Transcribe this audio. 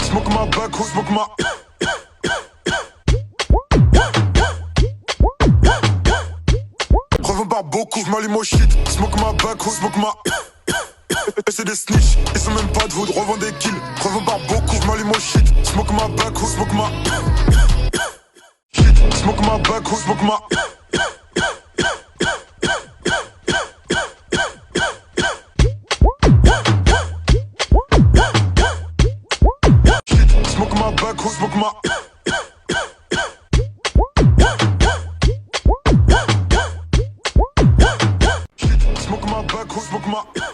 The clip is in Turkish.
Smoke my back, who smoke my. Revends par beaucoup, j'm'allume au shit. Smoke my back, who smoke my. C'est des snitch, ils ont même pas de wood, revends des kills. Revends par beaucoup, j'm'allume au shit. Smoke my back, who smoke my. Shit, smoke my back, who smoke my. Smoke my back, who smoke my. Smoke my back, who smoke my.